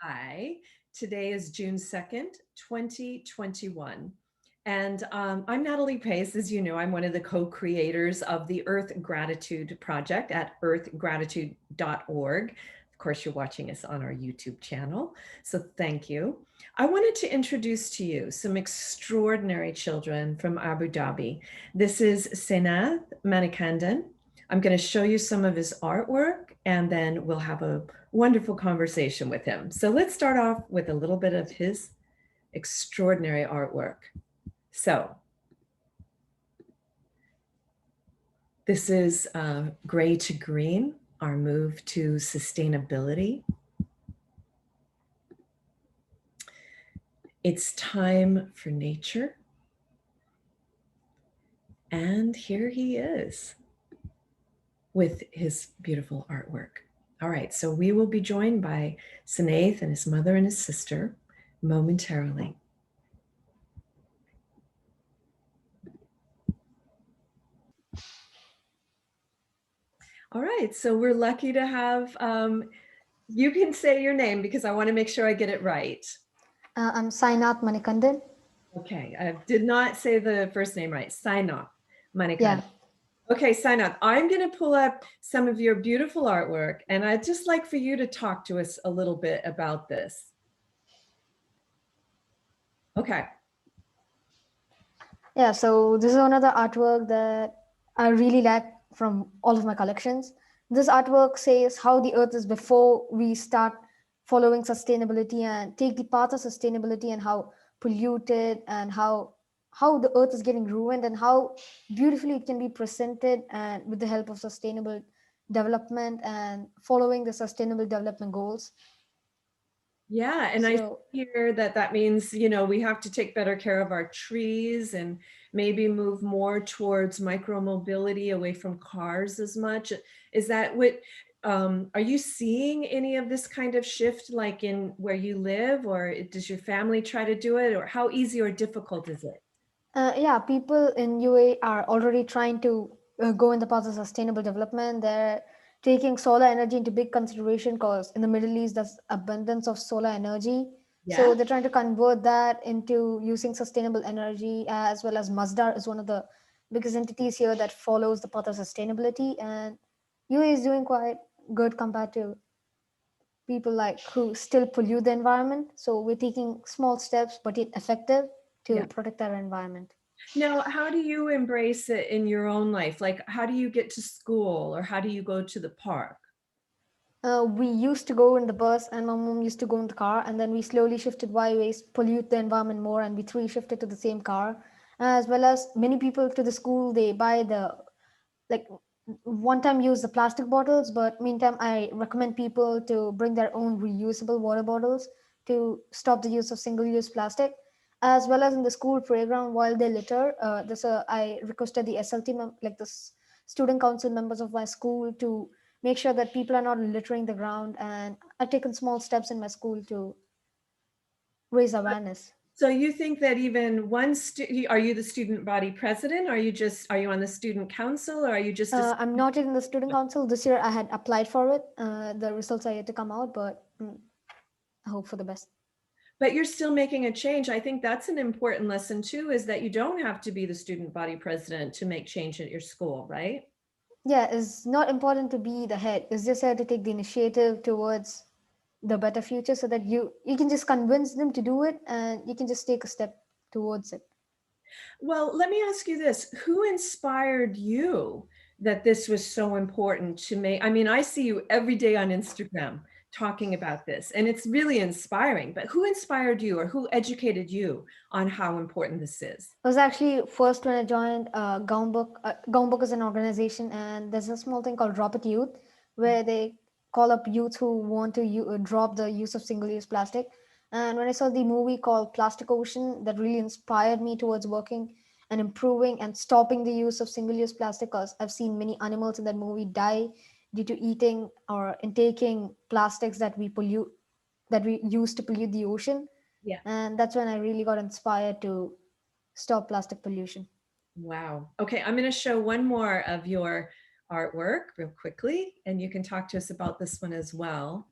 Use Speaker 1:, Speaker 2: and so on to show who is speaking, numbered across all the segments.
Speaker 1: Hi, today is June 2nd, 2021. And I'm Natalie Pace. As you know, I'm one of the co-creators of the Earth Gratitude Project at earthgratitude.org. Of course, you're watching us on our YouTube channel, so thank you. I wanted to introduce to you some extraordinary children from Abu Dhabi. This is Sainath Manikandan. I'm going to show you some of his artwork, and then we'll have a wonderful conversation with him. So let's start off with a little bit of his extraordinary artwork. So this is Gray to Green, our move to sustainability. It's time for nature. And here he is with his beautiful artwork. All right, so we will be joined by Sainath and his mother and his sister momentarily. All right, so we're lucky to have, you can say your name because I want to make sure I get it right.
Speaker 2: I'm Sainath Manikandan.
Speaker 1: Okay, I did not say the first name right. Sainath Manikandan.
Speaker 2: Yeah.
Speaker 1: Okay, Sainath, I'm going to pull up some of your beautiful artwork, and I'd just like for you to talk to us a little bit about this. Okay.
Speaker 2: Yeah, so this is another artwork that I really like from all of my collections. This artwork says how the earth is before we start following sustainability and take the path of sustainability, and how polluted and how the earth is getting ruined, and how beautifully it can be presented, and with the help of sustainable development and following the sustainable development goals.
Speaker 1: Yeah, and I
Speaker 2: So
Speaker 1: hear that that means, you know, we have to take better care of our trees and maybe move more towards micromobility away from cars as much. Is that what, are you seeing any of this kind of shift like in where you live, or does your family try to do it, or how easy or difficult is it?
Speaker 2: Yeah, people in UAE are already trying to go in the path of sustainable development. They're taking solar energy into big consideration because in the Middle East there's abundance of solar energy.
Speaker 1: Yeah.
Speaker 2: So they're trying to convert that into using sustainable energy, as well as Mazda is one of the biggest entities here that follows the path of sustainability. And UAE is doing quite good compared to people like who still pollute the environment. So we're taking small steps, but yet effective to
Speaker 1: Yeah.
Speaker 2: protect our environment.
Speaker 1: Now, how do you embrace it in your own life? Like, how do you get to school, or how do you go to the park?
Speaker 2: We used to go in the bus, and my mom used to go in the car, and then we slowly shifted why waste pollute the environment more, and we three shifted to the same car. As well as many people to the school, they buy the like one time use the plastic bottles, but meantime I recommend people to bring their own reusable water bottles to stop the use of single use plastic. As well as in the school playground while they litter, this I requested the SLT like the student council members of my school to make sure that people are not littering the ground, and I've taken small steps in my school to raise awareness.
Speaker 1: So you think that even one are you the student body president? Are you on the student council, or are you just a,
Speaker 2: I'm not in the student council this year. I had applied for it. The results are yet to come out, but I hope for the best.
Speaker 1: but you're still making a change. I think that's an important lesson too, is that you don't have to be the student body president to make change at your school, right?
Speaker 2: Yeah, it's not important to be the head. It's just here to take the initiative towards the better future, so that you can just convince them to do it, and you can just take a step towards it.
Speaker 1: Well, let me ask you this. Who inspired you that this was so important to make? I mean, I see you every day on Instagram talking about this, and it's really inspiring. But who inspired you, or who educated you on how important this is?
Speaker 2: I was actually first when I joined Gownbook. Gownbook is an organization, and there's a small thing called Drop It Youth, where they call up youths who want to drop the use of single-use plastic. And when I saw the movie called Plastic Ocean, that really inspired me towards working and improving and stopping the use of single-use plastic. Because I've seen many animals in that movie die due to eating or intaking plastics that we use to pollute the ocean.
Speaker 1: Yeah.
Speaker 2: And that's when I really got inspired to stop plastic pollution.
Speaker 1: Wow. Okay, I'm going to show one more of your artwork real quickly, and you can talk to us about this one as well.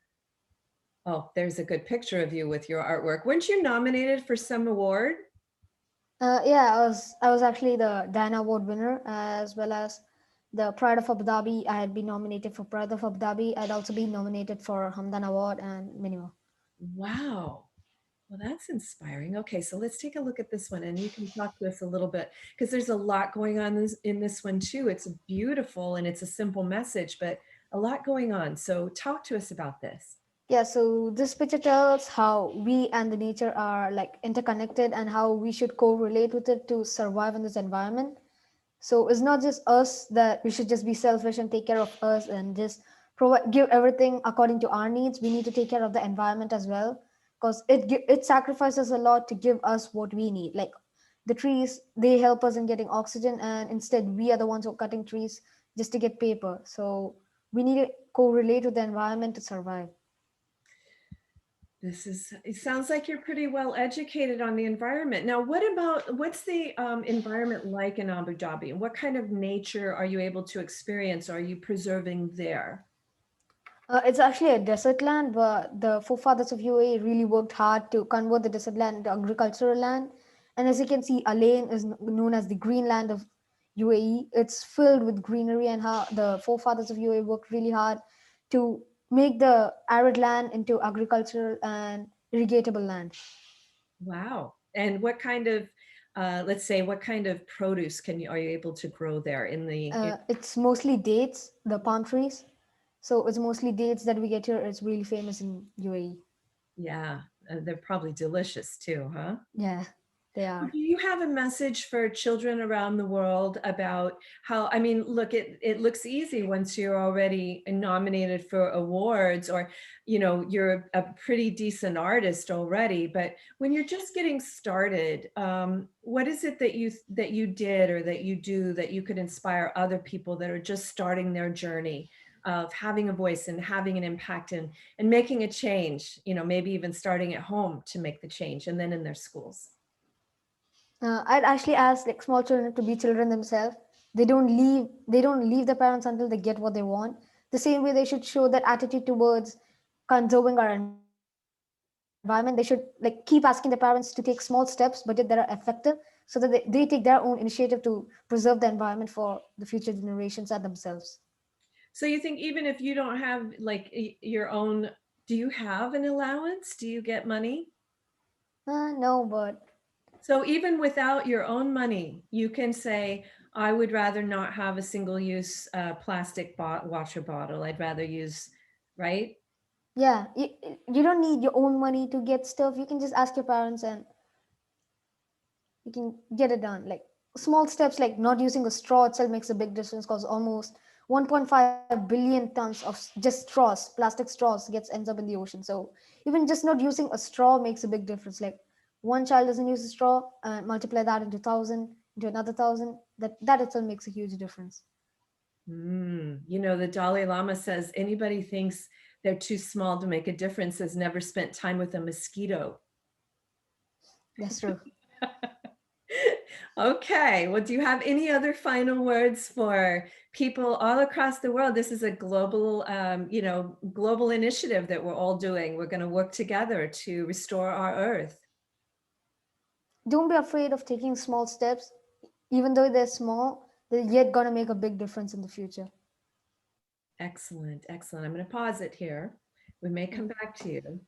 Speaker 1: Oh, there's a good picture of you with your artwork. Weren't you nominated for some award?
Speaker 2: Yeah, I was actually the Diana Award winner, as well as the Pride of Abu Dhabi. I had been nominated for Pride of Abu Dhabi. I'd also been nominated for Hamdan Award and many more.
Speaker 1: Wow. Well, that's inspiring. Okay, so let's take a look at this one and you can talk to us a little bit because there's a lot going on in this one too. It's beautiful and it's a simple message, but a lot going on. So talk to us about this.
Speaker 2: Yeah, so this picture tells how we and the nature are like interconnected and how we should correlate with it to survive in this environment. So it's not just us that we should just be selfish and take care of us and just provide give everything according to our needs. We need to take care of the environment as well because it sacrifices a lot to give us what we need. Like the trees, they help us in getting oxygen, and instead we are the ones who are cutting trees just to get paper. So we need to correlate with the environment to survive.
Speaker 1: It sounds like you're pretty well educated on the environment. Now, what's the environment like in Abu Dhabi? And what kind of nature are you able to experience? Are you preserving there?
Speaker 2: It's actually a desert land, but the forefathers of UAE really worked hard to convert the desert land into agricultural land. And as you can see, Alain is known as the green land of UAE. It's filled with greenery, and how the forefathers of UAE worked really hard to make the arid land into agricultural and irrigatable land.
Speaker 1: Wow. And what kind of, let's say, what kind of produce are you able to grow there
Speaker 2: It's mostly dates, the palm trees. So it's mostly dates that we get here. It's really famous in UAE.
Speaker 1: yeah, they're probably delicious too, huh?
Speaker 2: Yeah, they
Speaker 1: Well,
Speaker 2: are.
Speaker 1: do you have a message for children around the world about how, I mean, look, it looks easy once you're already nominated for awards or, you're a pretty decent artist already, but when you're just getting started, what is it that you did or that you do that you could inspire other people that are just starting their journey of having a voice and having an impact and making a change, maybe even starting at home to make the change and then in their schools?
Speaker 2: I'd actually ask like small children to be children themselves. They don't leave their parents until they get what they want. The same way they should show that attitude towards conserving our environment. They should like keep asking their parents to take small steps, but yet that are effective, so that they take their own initiative to preserve the environment for the future generations and themselves.
Speaker 1: So you think even if you don't have like your own, do you have an allowance? Do you get money?
Speaker 2: No, but
Speaker 1: So even without your own money, you can say, I would rather not have a single use plastic water bottle. I'd rather use, right?
Speaker 2: yeah, you don't need your own money to get stuff. You can just ask your parents and you can get it done. Like small steps like not using a straw itself makes a big difference because almost 1.5 billion tons of just straws, plastic straws, ends up in the ocean. So even just not using a straw makes a big difference. Like one child doesn't use a straw and multiply that into thousand, into another thousand. That itself makes a huge difference.
Speaker 1: The Dalai Lama says anybody thinks they're too small to make a difference has never spent time with a mosquito.
Speaker 2: That's true.
Speaker 1: Okay. Well, do you have any other final words for people all across the world? This is a global, global initiative that we're all doing. We're going to work together to restore our Earth.
Speaker 2: Don't be afraid of taking small steps, even though they're small. They're yet gonna make a big difference in the future.
Speaker 1: Excellent. Excellent. I'm going to pause it here. We may
Speaker 2: Yeah.
Speaker 1: come back to you.